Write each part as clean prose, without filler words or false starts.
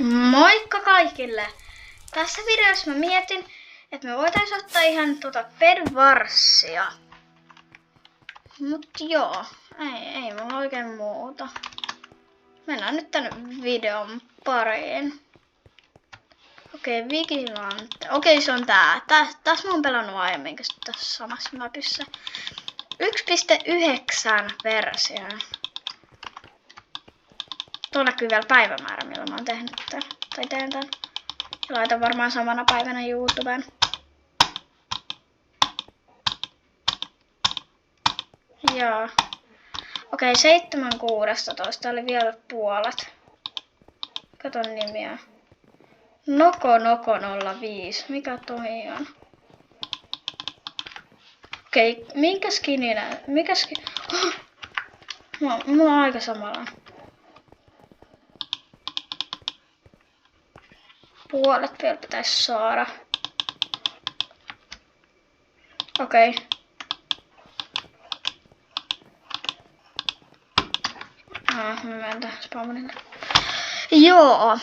Moikka kaikille! Tässä videossa mä mietin, että me voitais ottaa ihan Bedwarssia. Mut joo, ei mulla oikein muuta. Mennään nyt tänne videon pariin. Okei, Vigilante. Okei, se on tää. Tässä mä oon pelannut aiemmin tässä samassa mapissa. 1.9 versio. Tuo näkyy vielä päivämäärä, milloin mä oon tehnyt tän. Tai teen tän. Ja laitan varmaan samana päivänä YouTubeen. Joo. Okei, 7.16 oli vielä puolet. Katon nimiä. Noko 05. Mikä toi on? Okei, minkä skinillä? Mikä skin? Mulla on aika samalla. Puolet vielä pitäisi saada. Okei. Mä menen tähän spawnille. Joo.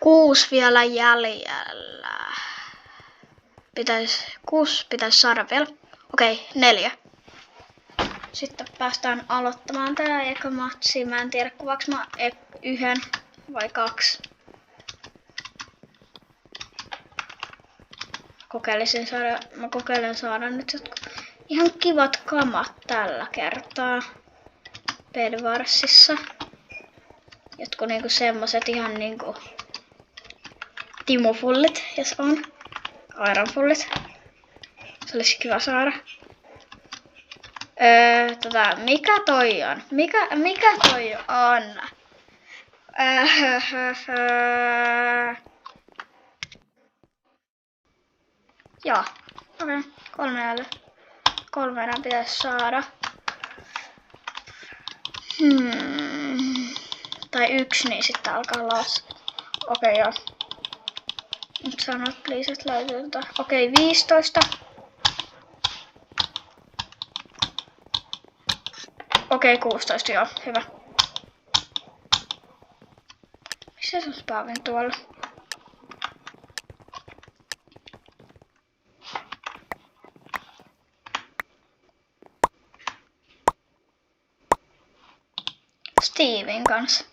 6 vielä jäljellä. 6 pitäisi saada vielä. Okei, 4. Sitten päästään aloittamaan tää eka matsi. Mä en tiedä kuvaaks mä yhden vai 2. Mä kokeilen saada nyt jotkut ihan kivat kamat tällä kertaa Bedwarsissa. Jotkut niinku semmoset ihan niinku Timo-fullit, jos on. Iron-fullit. Se olisi kiva saada. Mikä toi on? Mikä toi on? Joo. Okei. 3 jäljellä. 3 enää pitäisi saada. Tai 1, niin sitten alkaa laskea. Okei, joo. Nyt sanot please, että löytyy Okei, 15. Okei, 16, joo, hyvä. Missä se on spaavin tuolla? Steven kanssa.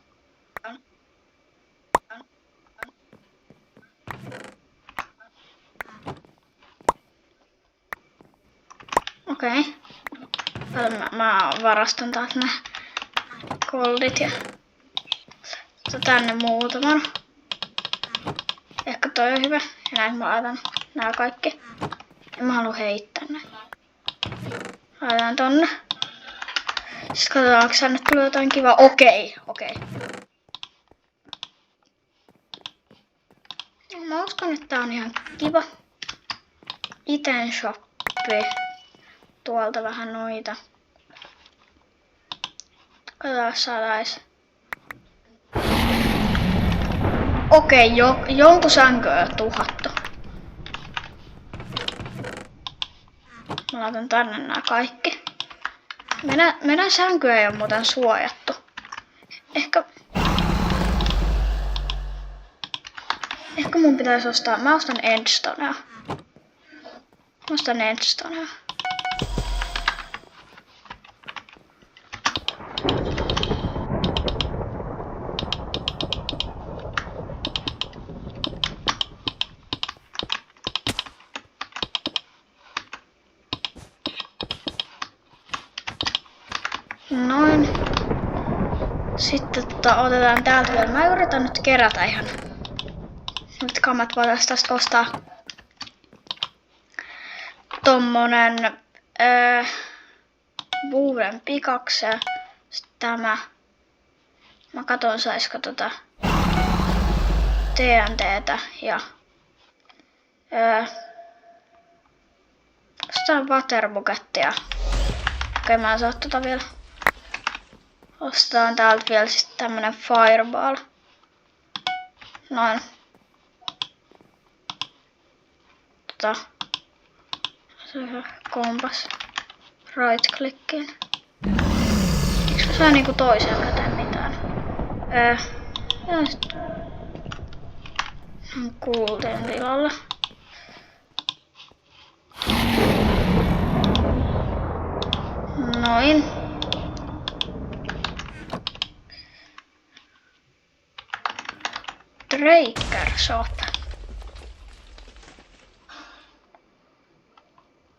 Okei. Mä varastan täältä nää goldit ja tänne muutaman. Ehkä toi on hyvä. Ja näin mä laitan nää kaikki. En mä halua heittää näin. Laitan tonne. Sitten katsotaan, onko tänne tulee jotain kivaa. Okei. Mä uskon, että tää on ihan kiva. Iten shoppi. Tuolta vähän noita. Katsotaan, saadais. Okei, jonkun sänky on tuhattu. Mä laitan tänne nää kaikki. Meidän sänky ei oo muuten suojattu. Ehkä mun pitäisi ostaa. Mä ostan Endstonea. Noin. Sitten otetaan täältä vielä. Mä yritän nyt kerätä ihan. Nyt kamat voitaisiin tästä ostaa. Tommonen Buuren pikakse. Sitten tämä. Mä katon saisko TNTtä ja ostaa waterbukettia. Okei, mä en saa vielä. Ostetaan täältä vielä sitten tämmönen fireball. Noin. Se on kompas. Right clickiin. Eikö mä saa niinku toiseen käteen mitään? Ja sit on kultainen tilalla. Noin. Tracker shop.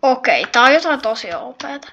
Okei, tää on jotain tosi OP:tä.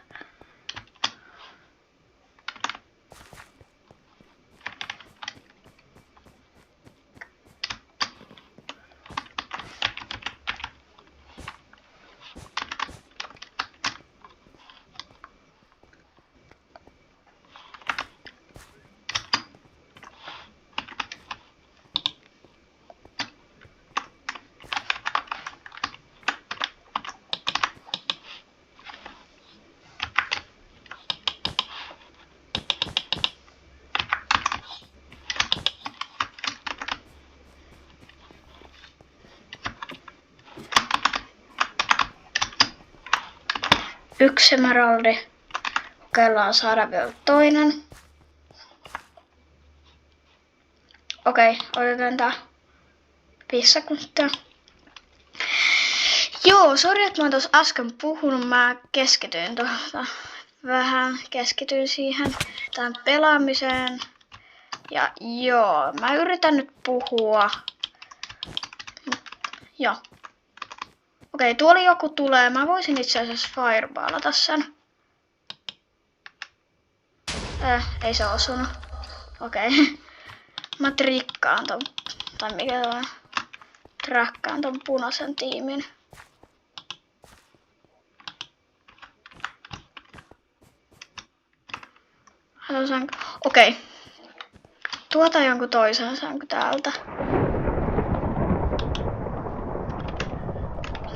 Yksi emeraldi. Kokeillaan saada vielä toinen. Okei, otetaan tää 5 sekuntia. Joo, sori, että mä tuossa äsken puhunut. Mä keskityin keskityin siihen tähän pelaamiseen. Ja joo, mä yritän nyt puhua. Joo. Okei, tuolla joku tulee. Mä voisin itse asiassa fireballata sen. Ei se osunut. Okei. Mä trikkaan ton, tai mikä se on? Trakkaan ton punaisen tiimin. Okei. Tuota jonkun toisen sänky täältä.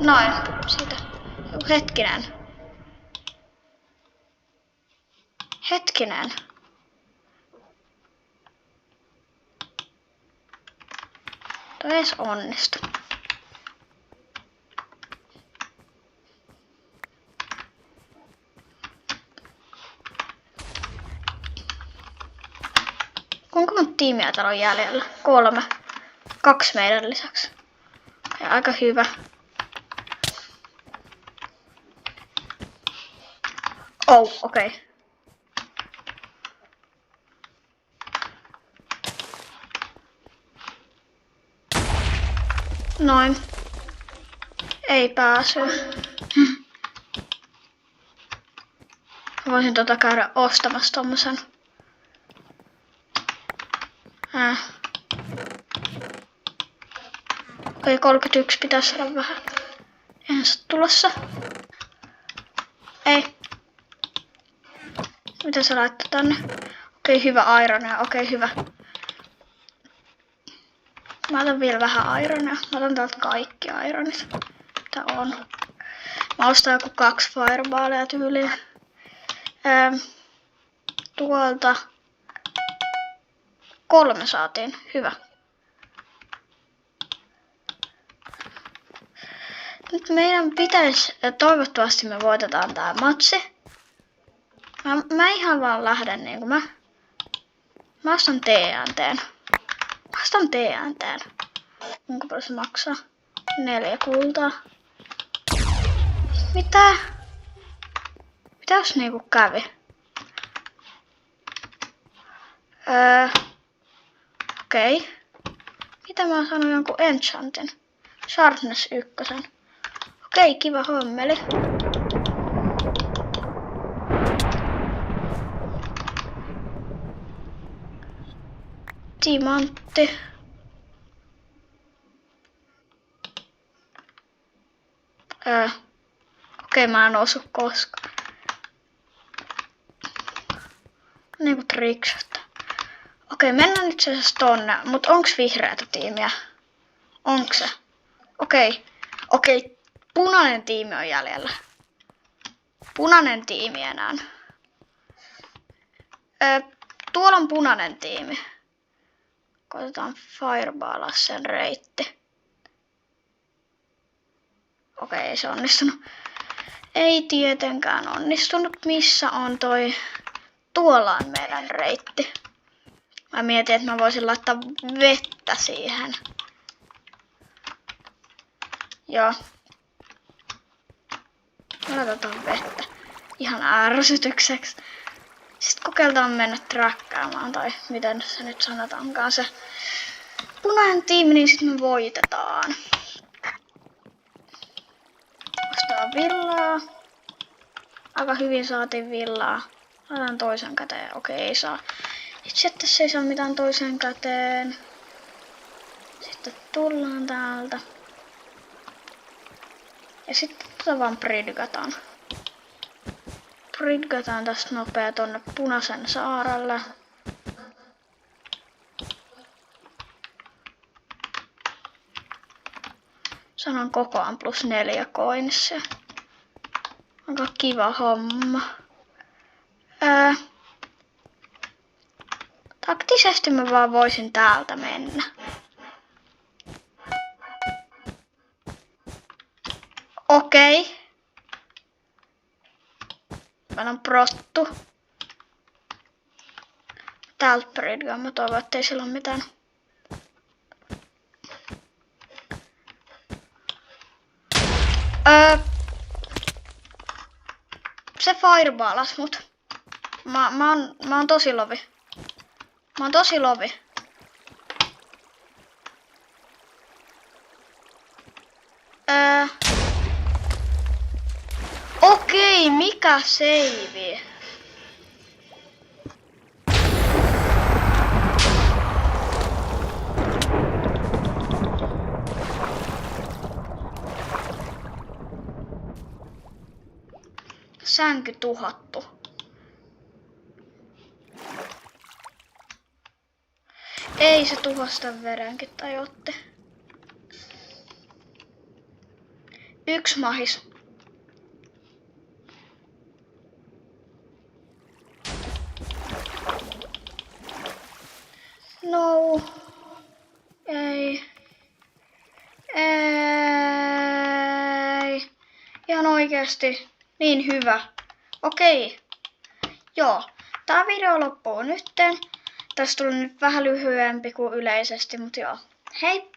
Noin, siitä. Hetkinen. Toi ei edes onnistu. Kuinka monta tiimiä täällä on jäljellä? 3. 2 meidän lisäksi. Ja aika hyvä. Oh, okei. Noin. Ei pääsy. Voisin käydä ostamassa tommosen. Okei, 31 pitäisi olla vähän. Eihän se tulossa. Ei. Mitä se laittaa tänne? Okei, hyvä ironia. Okei, hyvä. Mä otan vielä vähän ironia. Mä otan täältä kaikki ironit. Mitä on. Mä ostan joku 2 fireballia tyyliin. Tuolta 3 saatiin. Hyvä. Nyt meidän pitäisi, toivottavasti me voitetaan tää matsi. Mä ihan vaan lähden niinku mä ostan TNT:n. Kuinka paljon se maksaa? 4 kultaa. Mitä? Mitä jos niinku kävi? Okei. Mitä mä oon saanut jonkun enchantin? Sharpness 1. Okei, kiva hommeli. Timantti. Okei, mä en osu koskaan. Niinku trickshot. Okei, mennään itse asiassa tonne. Mut onks vihreätä tiimiä? Onks se? Okei. Punainen tiimi on jäljellä. Punainen tiimi enää. Tuolla on punainen tiimi. Koitetaan fireballaa sen reitti. Okei, ei se onnistunut. Ei tietenkään onnistunut. Missä on toi? Tuolla on meidän reitti. Mä mietin, että mä voisin laittaa vettä siihen. Joo. Laitetaan vettä. Ihan ärsytykseksi. Sitten kokeiltaan mennä träkkäämään, tai miten se nyt sanotaankaan se punainen tiimi, niin sitten me voitetaan. Ostetaan villaa. Aika hyvin saatiin villaa. Laitetaan toisen käteen. Okei, ei saa. Itse tässä ei saa mitään toisen käteen. Sitten tullaan täältä. Ja sitten vaan bridgataan. Bridgataan tästä nopea tonne punaisen saarelle. Sanon kokoaan +4 coinsia. Aika kiva homma. Taktisesti mä vaan voisin täältä mennä. Okei. Meillä on prosttu. Täältä bridgaan. Mä toivon, ettei sillä ole mitään. Se fireballas mut. Mä oon tosi lovi. Mä oon tosi lovi. Okei, mikä seivi? Sänky tuhottu. Ei se tuhosta verenkin tai otti. 1 mahis. No. Ei. Ei. Ihan oikeesti. Niin hyvä. Okei. Joo. Tää video loppuu nytten. Tästä tuli nyt vähän lyhyempi kuin yleisesti, mutta joo. Hei!